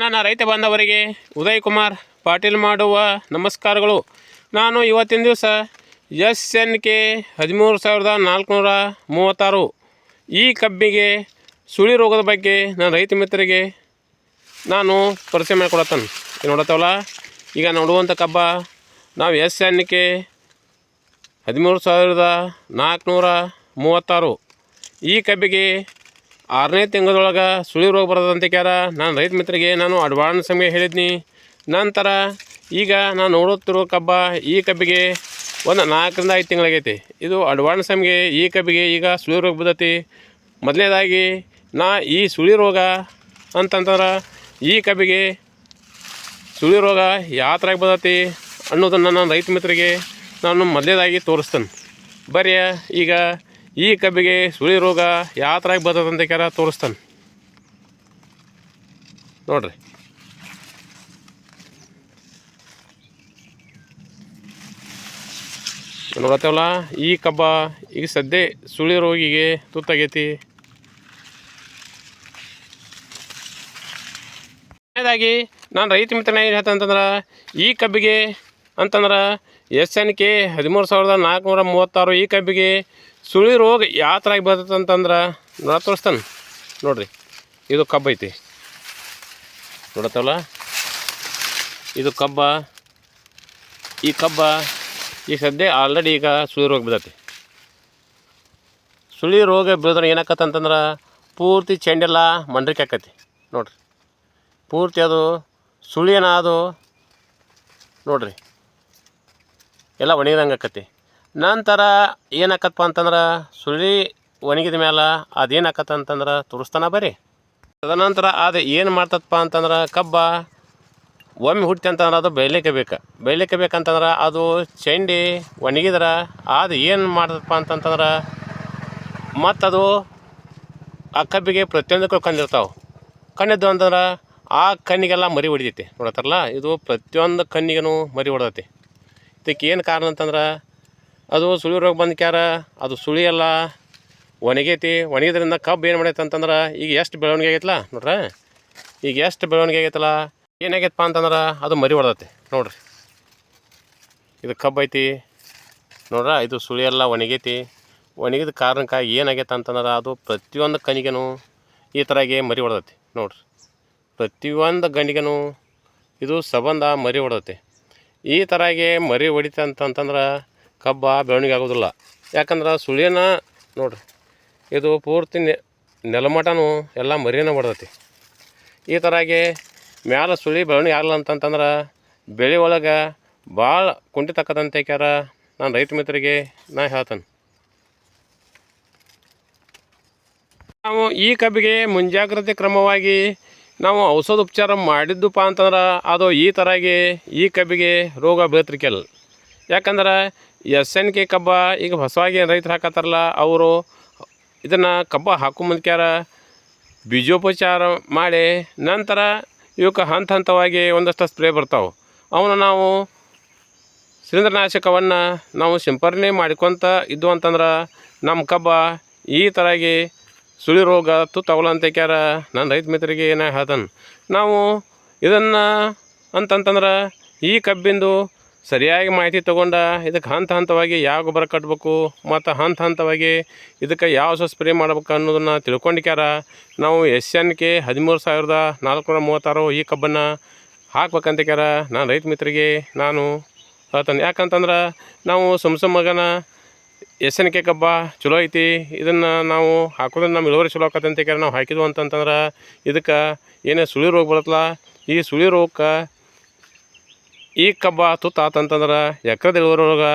ನನ್ನ ರೈತ ಬಾಂಧವರಿಗೆ ಉದಯ್ ಕುಮಾರ್ ಪಾಟೀಲ್ ಮಾಡುವ ನಮಸ್ಕಾರಗಳು. ನಾನು ಇವತ್ತಿನ ದಿವಸ SNK 13,436 ಈ ಕಬ್ಬಿಗೆ ಸುಳಿ ರೋಗದ ಬಗ್ಗೆ ನಾನು ರೈತ ಮಿತ್ರರಿಗೆ ನಾನು ಪರಿಚಯ ಮಾಡಿಕೊಡತ್ತೇನೆ. ನೋಡತ್ತವಲ್ಲ, ಈಗ ನೋಡುವಂಥ ಕಬ್ಬ ನಾವು SNK 13,436 ಈ ಕಬ್ಬಿಗೆ 6ನೇ ತಿಂಗಳೊಳಗೆ ಸುಳಿ ರೋಗ ಬರೋದಂತ ಕ್ಯಾರ ನಾನು ರೈತ ಮಿತ್ರರಿಗೆ ನಾನು ಅಡ್ವಾನ್ಸ್ ಸಮಯ ಹೇಳಿದ್ನಿ. ನಂತರ ಈಗ ನಾನು ನೋಡುತ್ತಿರೋ ಕಬ್ಬ ಈ ಕಬ್ಬಿಗೆ ಒಂದು 4ರಿಂದ 5 ತಿಂಗಳಾಗೈತಿ. ಇದು ಅಡ್ವಾನ್ಸ್ ಸಮಯ ಈ ಕಬ್ಬಿಗೆ ಈಗ ಸುಳಿ ರೋಗ ಬರ್ತೈತಿ. ಮೊದಲನೇದಾಗಿ ಈ ಸುಳಿ ರೋಗ ಅಂತಂದ್ರೆ ಈ ಕಬ್ಬಿಗೆ ಸುಳಿ ರೋಗ ಯಾವ ಥರ ಬರ್ತೈತಿ ಅನ್ನೋದನ್ನು ನಾನು ರೈತ ಮಿತ್ರರಿಗೆ ನಾನು ಮೊದಲನೇದಾಗಿ ತೋರಿಸ್ತೇನೆ. ಬರ್ರಿ ಈಗ ಈ ಕಬ್ಬಿಗೆ ಸುಳಿ ರೋಗ ಯಾವ ಥರ ಬರ್ತದಂತ ಕ್ಯಾರ ತೋರಿಸ್ತಾನೆ ನೋಡ್ರಿ. ನೋಡತ್ತವಲ್ಲ, ಈ ಕಬ್ಬ ಈಗ ಸದ್ಯ ಸುಳಿ ರೋಗಿಗೆ ತುತ್ತಾಗೈತಿ. ಮೊದಲನೇದಾಗಿ ನಾನು ರೈತ ಮಿತ್ರನ ಏನು ಹೇಳ್ತಂತಂದ್ರೆ ಈ ಕಬ್ಬಿಗೆ ಅಂತಂದ್ರೆ SNK 13,436 ಈ ಕಬ್ಬಿಗೆ ಸುಳಿ ರೋಗ ಯಾವ ಥರ ಬರ್ತದೆ ಅಂತಂದ್ರೆ ತೋರಿಸ್ತಾನೆ ನೋಡ್ರಿ. ಇದು ಕಬ್ಬು ಐತಿ, ನೋಡತ್ತವಲ್ಲ, ಇದು ಕಬ್ಬ. ಈ ಕಬ್ಬ ಈಗ ಸದ್ಯ ಆಲ್ರೆಡಿ ಈಗ ಸುಳಿ ರೋಗ ಬಿದ್ದೈತಿ. ಸುಳಿ ರೋಗ ಬೀಳಿದ್ರೆ ಏನಾಕತ್ತಂತಂದ್ರೆ ಪೂರ್ತಿ ಚೆಂಡೆಲ್ಲ ಮಂಡ್ರಿಕೆ ಆಕತಿ ನೋಡ್ರಿ. ಪೂರ್ತಿ ಅದು ಸುಳಿ ಅದು ನೋಡ್ರಿ ಎಲ್ಲ ಒಣಗಿದಂಗೆ ಆಕತಿ. ನಂತರ ಏನಾಕತ್ತಪ್ಪ ಅಂತಂದ್ರೆ ಸುಳಿ ಒಣಗಿದ ಮೇಲೆ ಅದೇನು ಆಕತ್ತಂತಂದ್ರೆ ತೋರಿಸ್ತಾನ ಬರ್ರಿ. ತದನಂತರ ಅದು ಏನು ಮಾಡ್ತದಪ್ಪ ಅಂತಂದ್ರೆ ಕಬ್ಬ ಒಮ್ಮೆ ಹುಟ್ಟಿ ಅಂತಂದ್ರೆ ಅದು ಬೆಳಿಲಿಕ್ಕೆ ಬೇಕಂತಂದ್ರೆ ಅದು ಚೆಂಡಿ ಒಣಗಿದ್ರೆ ಅದು ಏನು ಮಾಡ್ತದಪ್ಪ ಅಂತಂತಂದ್ರೆ ಮತ್ತದು ಆ ಕಬ್ಬಿಗೆ ಪ್ರತಿಯೊಂದಕ್ಕೂ ಕಣ್ಣಿರ್ತಾವೆ. ಕಣ್ಣಿದ್ದು ಅಂತಂದ್ರೆ ಆ ಕಣ್ಣಿಗೆಲ್ಲ ಮರಿ ಹೊಡಿತೈತಿ. ನೋಡತ್ತಾರಲ್ಲ, ಇದು ಪ್ರತಿಯೊಂದು ಕಣ್ಣಿಗೂ ಮರಿ ಹೊಡೆದೈತಿ. ಇದಕ್ಕೆ ಏನು ಕಾರಣ ಅಂತಂದ್ರೆ ಅದು ಸುಳಿ ರೋಗ ಬಂದ ಕ್ಯಾರ ಅದು ಸುಳಿ ಎಲ್ಲ ಒಣಗೈತಿ. ಒಣಗಿದ್ರಿಂದ ಕಬ್ಬು ಏನು ಮಾಡೈತೆ ಅಂತಂದ್ರೆ ಈಗ ಎಷ್ಟು ಬೆಳವಣಿಗೆ ಆಗೈತಲ್ಲ ನೋಡ್ರಿ. ಈಗ ಎಷ್ಟು ಬೆಳವಣಿಗೆ ಆಗೈತಲ್ಲ ಏನಾಗೈತಪ್ಪ ಅಂತಂದ್ರೆ ಅದು ಮರಿ ಹೊಡೆದೈತಿ ನೋಡ್ರಿ. ಇದು ಕಬ್ಬು ಐತಿ ನೋಡ್ರ, ಇದು ಸುಳಿ ಎಲ್ಲ ಒಣಗೈತಿ. ಒಣಗಿದ ಕಾರಣಕ್ಕಾಗಿ ಏನಾಗೈತೆ ಅಂತಂದ್ರೆ ಅದು ಪ್ರತಿಯೊಂದು ಕಣ್ಣಿಗೂ ಈ ಥರಾಗೆ ಮರಿ ಹೊಡೆದೈತಿ ನೋಡ್ರಿ. ಪ್ರತಿಯೊಂದು ಗಂಡಿಗೂ ಇದು ಸಂಬಂಧ ಮರಿ ಹೊಡೆದೈತಿ. ಈ ಥರಾಗೆ ಮರಿ ಹೊಡಿತಂತಂದ್ರೆ ಕಬ್ಬ ಬೆಳವಣಿಗೆ ಆಗೋದಿಲ್ಲ. ಯಾಕಂದ್ರೆ ಸುಳಿನ ನೋಡ್ರಿ, ಇದು ಪೂರ್ತಿ ನೆಲಮಟನೂ ಎಲ್ಲ ಮರಿನ ಹೊಡೆದೈತಿ. ಈ ಥರಾಗೆ ಮ್ಯಾಲೆ ಸುಳಿ ಬೆಳವಣಿಗೆ ಆಗಲ್ಲ ಅಂತಂತಂದ್ರೆ ಬೆಳೆ ಒಳಗೆ ಭಾಳ ಕುಂಠಿತಕ್ಕದಂತ ಕ್ಯಾರ ನಾನು ರೈತ ಮಿತ್ರರಿಗೆ ನಾ ಹೇಳ್ತೇನೆ. ನಾವು ಈ ಕಬ್ಬಿಗೆ ಮುಂಜಾಗ್ರತೆ ಕ್ರಮವಾಗಿ ನಾವು ಔಷಧ ಉಪಚಾರ ಮಾಡಿದ್ದಪ್ಪ ಅಂತಂದ್ರೆ ಅದು ಈ ಥರಾಗಿ ಈ ಕಬ್ಬಿಗೆ ರೋಗ ಬೀಳ್ತಿರ್ಕೆಲ್ಲ. ಯಾಕಂದ್ರೆ SNK ಕಬ್ಬ ಈಗ ಹೊಸವಾಗಿ ರೈತರು ಹಾಕತ್ತಾರಲ್ಲ, ಅವರು ಇದನ್ನು ಕಬ್ಬ ಹಾಕೋ ಮುಂದ್ಕ್ಯಾರ ಬೀಜೋಪಚಾರ ಮಾಡಿ ನಂತರ ಇವಕ್ಕೆ ಹಂತವಾಗಿ ಒಂದಷ್ಟು ಸ್ಪ್ರೇ ಬರ್ತಾವೆ. ಅವನ್ನ ನಾವು ಶಿಲೀಂಧ್ರನಾಶಕವನ್ನು ನಾವು ಸಿಂಪರಣೆ ಮಾಡ್ಕೊತ ಇದ್ದು ಅಂತಂದ್ರೆ ನಮ್ಮ ಕಬ್ಬ ಈ ಥರಾಗಿ ಸುಳಿ ರೋಗ ತುತ್ತಾಗಲ್ಲ ಕ್ಯಾರ ನಾನು ರೈತ ಮಿತ್ರರಿಗೆ ಏನ ಹೇಳ್ತಾನೆ. ನಾವು ಇದನ್ನು ಅಂತಂತಂದ್ರೆ ಈ ಕಬ್ಬಿಂದು ಸರಿಯಾಗಿ ಮಾಹಿತಿ ತೊಗೊಂಡ ಇದಕ್ಕೆ ಹಂತವಾಗಿ ಯಾವ ಗೊಬ್ಬರ ಕಟ್ಟಬೇಕು ಮತ್ತು ಹಂತವಾಗಿ ಇದಕ್ಕೆ ಯಾವ ಸ್ಪ್ರೇ ಮಾಡ್ಬೇಕು ಅನ್ನೋದನ್ನು ತಿಳ್ಕೊಂಡಿಕ್ಯಾರ ನಾವು SNK 13,436 ಈ ಕಬ್ಬನ್ನು ಹಾಕ್ಬೇಕಂತ ಕ್ಯಾರ ನಾನು ರೈತ ಮಿತ್ರರಿಗೆ ನಾನು ಹೇಳ್ತಾನೆ. ಯಾಕಂತಂದ್ರೆ ನಾವು ಸುಮ್ಮಗನ SNK ಕಬ್ಬ ಚಲೋ ಐತಿ, ಇದನ್ನು ನಾವು ಹಾಕೋದ್ರಿಂದ ನಮ್ಮ ಇಳುವರಿ ಚಲೋ ಆಕತ್ತಂತ ಕ್ಯಾರ ನಾವು ಹಾಕಿದ್ವು ಅಂತಂತಂದ್ರೆ ಇದಕ್ಕೆ ಏನೇ ಸುಳಿ ರೋಗ ಬರುತ್ತಲ್ಲ, ಈ ಸುಳಿ ರೋಗಕ್ಕೆ ಈ ಕಬ್ಬ ತುತ್ತಾತಂತಂದ್ರೆ ಎಕರೆದ ಇಳುವರಿಯೊಳಗೆ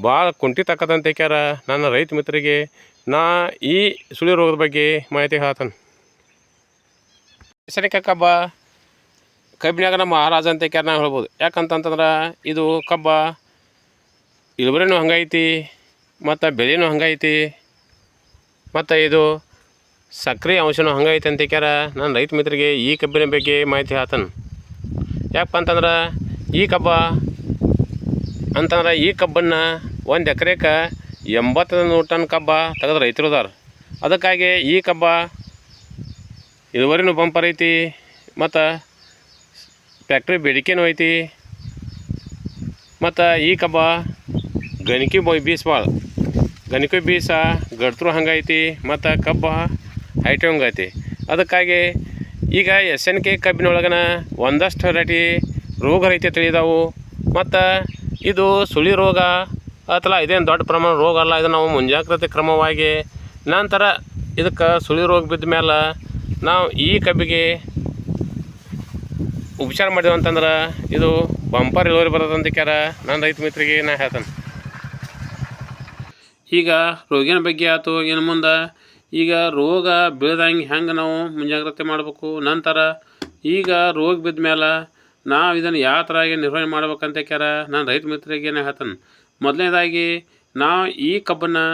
ಭಾಳ ಕುಂಠಿತ ಕ್ಯಾರ ನನ್ನ ರೈತ ಮಿತ್ರರಿಗೆ ನಾ ಈ ಸುಳಿ ರೋಗದ ಬಗ್ಗೆ ಮಾಹಿತಿ ಹೇಳ್ತಾನೆ. SNK ಕಬ್ಬ ಕಬ್ಬಿನಾಗ ನಮ್ಮ ಮಹಾರಾಜ ಅಂತ ಕ್ಯಾರ ನಾವು ಹೇಳ್ಬೋದು. ಯಾಕಂತಂತಂದ್ರೆ ಇದು ಕಬ್ಬ ಇಳುವರಿನೂ ಹಂಗೈತಿ ಮತ್ತು ಬೆಳೆನೂ ಹಂಗೈತಿ ಮತ್ತು ಇದು ಸಕ್ರೆ ಅಂಶನೂ ಹಂಗೈತಿ ಅಂತ ಕ್ಯಾರ ನಾನು ರೈತ ಮಿತ್ರರಿಗೆ ಈ ಕಬ್ಬಿನ ಬಗ್ಗೆ ಮಾಹಿತಿ ಹೇಳ್ತಾನೆ. ಯಾಕಪ್ಪ ಅಂತಂದ್ರೆ ಈ ಕಬ್ಬ ಅಂತಂದ್ರೆ ಈ ಕಬ್ಬನ್ನು 1 ಎಕರೆಗೆ 80 ಟನ್ ಕಬ್ಬ ತೆಗೆದು ರೈತರು ಅದಾರ. ಅದಕ್ಕಾಗಿ ಈ ಕಬ್ಬ ಇಳುವರಿನೂ ಬಂಪರ್ ಐತಿ ಮತ್ತು ಫ್ಯಾಕ್ಟ್ರಿ ಬೇಡಿಕೆನೂ ಐತಿ. ಮತ್ತು ಈ ಕಬ್ಬ ಗಣಿಕೆ ಬೀಸ ಭಾಳ ಗಣಿಕೆ ಬೀಸ ಗಡ್ತರು ಹಂಗೈತಿ ಮತ್ತು ಕಬ್ಬ ಹೈಟ್ ಹಂಗೈತಿ. ಅದಕ್ಕಾಗಿ ಈಗ SNK ಕಬ್ಬಿನೊಳಗನ ಒಂದಷ್ಟು ವೆರೈಟಿ ರೋಗ ರಹಿತ ತಿಳಿದಾವು. ಮತ್ತು ಇದು ಸುಳಿ ರೋಗ ಅಥವಾ ಇದೇನು ದೊಡ್ಡ ಪ್ರಮಾಣ ರೋಗ ಅಲ್ಲ. ಇದು ನಾವು ಮುಂಜಾಗ್ರತೆ ಕ್ರಮವಾಗಿ ನಂತರ ಇದಕ್ಕೆ ಸುಳಿ ರೋಗ ಬಿದ್ದ ಮೇಲೆ ನಾವು ಈ ಕಬ್ಬಿಗೆ ಉಪಚಾರ ಮಾಡಿದೆವು ಅಂತಂದ್ರೆ ಇದು ಬಂಪರ್ ಇಳುವರಿ ಬರೋದಂತ ಕ್ಯಾರ ನಾನು ರೈತ ಮಿತ್ರಿಗೆ ನಾ ಹೇಳ್ತಾನೆ. ಈಗ ರೋಗಿನ ಬಗ್ಗೆ ಆಯ್ತು. ಇನ್ನು ಮುಂದೆ ಈಗ ರೋಗ ಬೀಳ್ದಂಗೆ ಹೆಂಗೆ ನಾವು ಮುಂಜಾಗ್ರತೆ ಮಾಡಬೇಕು, ನಂತರ ಈಗ ರೋಗ ಬಿದ್ದ ಮೇಲೆ ನಾವು ಇದನ್ನು ಯಾವ ಥರ ನಿರ್ವಹಣೆ ಮಾಡ್ಬೇಕಂತ ಕ್ಯಾರ ನಾನು ರೈತ ಮಿತ್ರಿಗೆ ನಾ ಹೇಳ್ತಾನೆ. ಮೊದಲನೇದಾಗಿ ನಾವು ಈ ಕಬ್ಬನ್ನು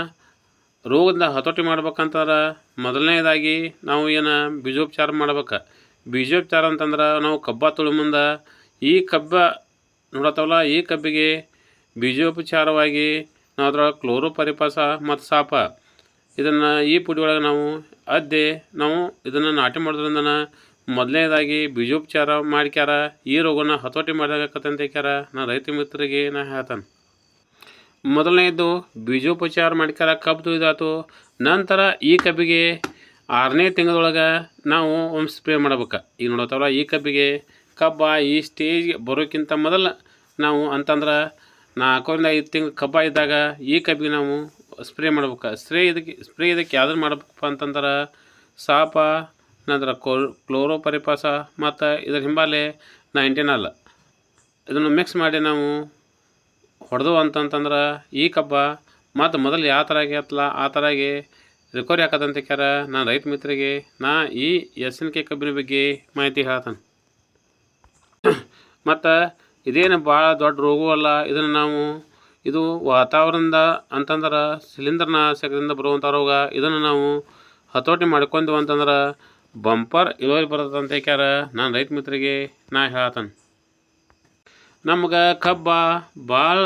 ರೋಗದಿಂದ ಹತೋಟಿ ಮಾಡ್ಬೇಕಂತಂದ್ರೆ ಮೊದಲನೇದಾಗಿ ನಾವು ಏನು ಬೀಜೋಪಚಾರ ಮಾಡ್ಬೇಕು. ಬೀಜೋಪಚಾರ ಅಂತಂದ್ರೆ ನಾವು ಕಬ್ಬ ತುಳಿ ಮುಂದೆ ಈ ಕಬ್ಬ ನೋಡತ್ತವಲ್ಲ, ಈ ಕಬ್ಬಿಗೆ ಬೀಜೋಪಚಾರವಾಗಿ ನಾವು ಅದ್ರೊಳಗೆ ಕ್ಲೋರೋಪರಿಪಾಸ ಮತ್ತು ಸಾಪ ಇದನ್ನು ಈ ಪುಡಿ ಒಳಗೆ ನಾವು ಅದ್ದೆ ನಾವು ಇದನ್ನು ನಾಟಿ ಮಾಡೋದ್ರಿಂದ ಮೊದಲನೇದಾಗಿ ಬೀಜೋಪಚಾರ ಮಾಡ್ಕ್ಯಾರ ಈ ರೋಗನ ಹತೋಟಿ ಮಾಡಬೇಕಂತ ಕ್ಯಾರ ನಾನು ರೈತ ಮಿತ್ರರಿಗೆ ನಾ ಹೇಳ್ತಾನೆ. ಮೊದಲನೇದು ಬೀಜೋಪಚಾರ ಮಾಡ್ಕ್ಯಾರ ಕಬ್ಬು ತುಳಿದಾತು. ನಂತರ ಈ ಕಬ್ಬಿಗೆ 6ನೇ ತಿಂಗಳೊಳಗೆ ನಾವು ಒಂದು ಸ್ಪ್ರೇ ಮಾಡ್ಬೇಕು. ಈಗ ನೋಡತ್ತವಲ್ಲ, ಈ ಕಬ್ಬಿಗೆ ಕಬ್ಬ ಈ ಸ್ಟೇಜ್ಗೆ ಬರೋಕ್ಕಿಂತ ಮೊದಲು ನಾವು ಅಂತಂದ್ರೆ 4ರಿಂದ 5 ತಿಂಗಳು ಕಬ್ಬ ಇದ್ದಾಗ ಈ ಕಬ್ಬಿಗೆ ನಾವು ಸ್ಪ್ರೇ ಮಾಡ್ಬೇಕು. ಸ್ಪ್ರೇ ಇದಕ್ಕೆ ಯಾವ್ದು ಮಾಡ್ಬೇಕಪ್ಪ ಅಂತಂದ್ರೆ ಸಾಪ, ನಂತರ ಕ್ಲೋರೋಪರಿಪಾಸ ಮತ್ತು ಇದರ ಹಿಂಬಾಲೆ 19 ಇದನ್ನು ಮಿಕ್ಸ್ ಮಾಡಿ ನಾವು ಹೊಡೆದು ಅಂತಂತಂದ್ರೆ ಈ ಕಬ್ಬ ಮತ್ತು ಮೊದಲು ಯಾವ ಥರ ಆಗತ್ತಲ್ಲ ಆ ಥರಾಗಿ ರಿಕವರಿ ಹಾಕೋದಂತ ಕ್ಯಾರ ನಾನು ರೈತ ಮಿತ್ರಿಗೆ ನಾ ಈ SNK ಕಬ್ಬಿನ ಬಗ್ಗೆ ಮಾಹಿತಿ ಹೇಳ್ತಾನೆ. ಮತ್ತು ಇದೇನು ಭಾಳ ದೊಡ್ಡ ರೋಗವೂ ಅಲ್ಲ. ಇದನ್ನು ನಾವು ಇದು ವಾತಾವರಣದ ಅಂತಂದ್ರೆ ಶಿಲೀಂಧ್ರನಾಶಕದಿಂದ ಬರುವಂಥ ರೋಗ. ಇದನ್ನು ನಾವು ಹತೋಟಿ ಮಾಡ್ಕೊಂಡೆವು ಅಂತಂದ್ರೆ ಬಂಪರ್ ಇಳುವರಿ ಬರ್ತದಂತ ಕ್ಯಾರ ನಾನು ರೈತ ಮಿತ್ರಿಗೆ ನಾ ಹೇಳ್ತಾನೆ. ನಮ್ಗೆ ಕಬ್ಬ ಭಾಳ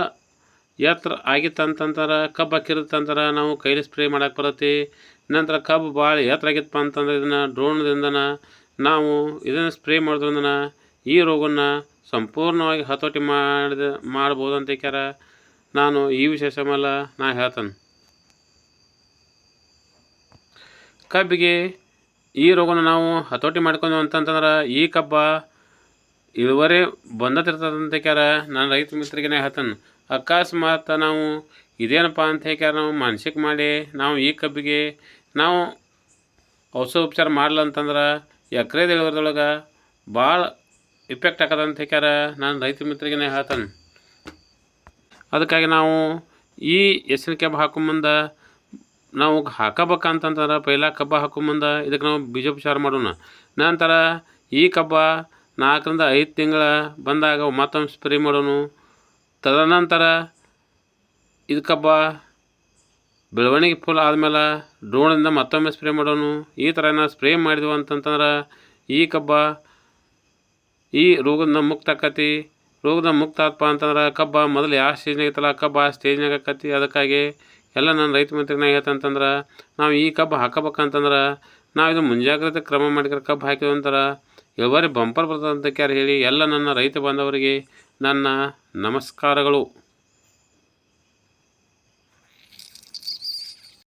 ಎತ್ತರ ಆಗಿತ್ತಂತಂದ್ರೆ ಕಬ್ಬು ಹಾಕಿರುತ್ತಂದ್ರೆ ನಾವು ಕೈಲಿ ಸ್ಪ್ರೇ ಮಾಡೋಕೆ ಬರುತ್ತೆ. ನಂತರ ಕಬ್ಬು ಭಾಳ ಎತ್ತರ ಆಗಿತ್ತಪ್ಪ ಅಂತಂದ್ರೆ ಇದನ್ನು ಡ್ರೋನ್ದಿಂದ ನಾವು ಇದನ್ನು ಸ್ಪ್ರೇ ಮಾಡೋದ್ರಿಂದ ಈ ರೋಗನ ಸಂಪೂರ್ಣವಾಗಿ ಹತೋಟಿ ಮಾಡ್ಬೋದು ಅಂತ ಕ್ಯಾರ ನಾನು ಈ ವಿಶೇಷ ಮೇಲೆ ನಾ ಹೇಳ್ತಾನೆ. ಕಬ್ಬಿಗೆ ಈ ರೋಗನ ನಾವು ಹತೋಟಿ ಮಾಡ್ಕೊಂಡು ಅಂತಂತಂದ್ರೆ ಈ ಕಬ್ಬ ಇಳುವರಿ ಬಂದತಿರ್ತದಂತ ಕ್ಯಾರ ನಾನು ರೈತ ಮಿತ್ರಿಗೆ ನಾ ಹೇಳ್ತಾನೆ. ಅಕಸ್ಮಾತ್ ನಾವು ಇದೇನಪ್ಪ ಅಂತ ಹೇಳ್ಕ್ಯಾರ ನಾವು ಮಾನಸಿಕ ಮಾಡಿ ನಾವು ಈ ಕಬ್ಬಿಗೆ ನಾವು ಔಷಧೋಪಚಾರ ಮಾಡಲ್ಲ ಅಂತಂದ್ರೆ ಎಕರೆದ ಇಳುವರಿದೊಳಗೆ ಭಾಳ ಇಫೆಕ್ಟ್ ಹಾಕೋದಂತ ಹೇಳ್ಕ್ಯಾರ ನಾನು ರೈತ ಮಿತ್ರಿಗೆ ಹೇಳ್ತಾನೆ. ಅದಕ್ಕಾಗಿ ನಾವು ಈ SNK ಕಬ್ಬು ಹಾಕೊಂಬಂದು ನಾವು ಹಾಕಬೇಕಂತಂದ್ರೆ ಪೈಲ ಕಬ್ಬ ಹಾಕೊಂಬಂದು ಇದಕ್ಕೆ ನಾವು ಬೀಜೋಪಚಾರ ಮಾಡೋಣ. ನಂತರ ಈ ಕಬ್ಬ 4ರಿಂದ 5 ತಿಂಗಳ ಬಂದಾಗ ಮತ್ತೊಮ್ಮೆ ಸ್ಪ್ರೇ ಮಾಡೋಣ. ತದನಂತರ ಇದು ಕಬ್ಬ ಬೆಳವಣಿಗೆ ಫುಲ್ ಆದಮೇಲೆ ಡ್ರೋನಿಂದ ಮತ್ತೊಮ್ಮೆ ಸ್ಪ್ರೇ ಮಾಡೋಣ. ಈ ಥರ ನಾವು ಸ್ಪ್ರೇ ಮಾಡಿದ್ವು ಅಂತಂತಂದ್ರೆ ಈ ಕಬ್ಬ ಈ ರೋಗದಿಂದ ಮುಕ್ತ ಆಕತಿ. ರೋಗದ ಮುಕ್ತ ಆತಪ್ಪ ಅಂತಂದ್ರೆ ಕಬ್ಬ ಮೊದಲು ಯಾವ ಸ್ಟೇಜ್ನಾಗ ಇತ್ತಲ್ಲ ಕಬ್ಬ ಆ ಸ್ಟೇಜ್ನಾಗ ಆಕತಿ. ಅದಕ್ಕಾಗಿ ಎಲ್ಲ ನಾನು ರೈತ ಮಿತ್ರನಾಗ ಹೇಳ್ತಂತಂದ್ರೆ ನಾವು ಈ ಕಬ್ಬು ಹಾಕಬೇಕಂತಂದ್ರೆ ನಾವು ಇದು ಮುಂಜಾಗ್ರತೆ ಕ್ರಮ ಮಾಡಿದ್ರೆ ಕಬ್ಬು ಹಾಕಿದ್ವು ಅಂತಾರೆ ಇಳುವರಿ ಬಂಪರ್ ಬರ್ತದಂತ ಕ್ಯಾರ ಹೇಳಿ ಎಲ್ಲ ನನ್ನ ರೈತ ಬಾಂಧವರಿಗೆ ನನ್ನ ನಮಸ್ಕಾರಗಳು.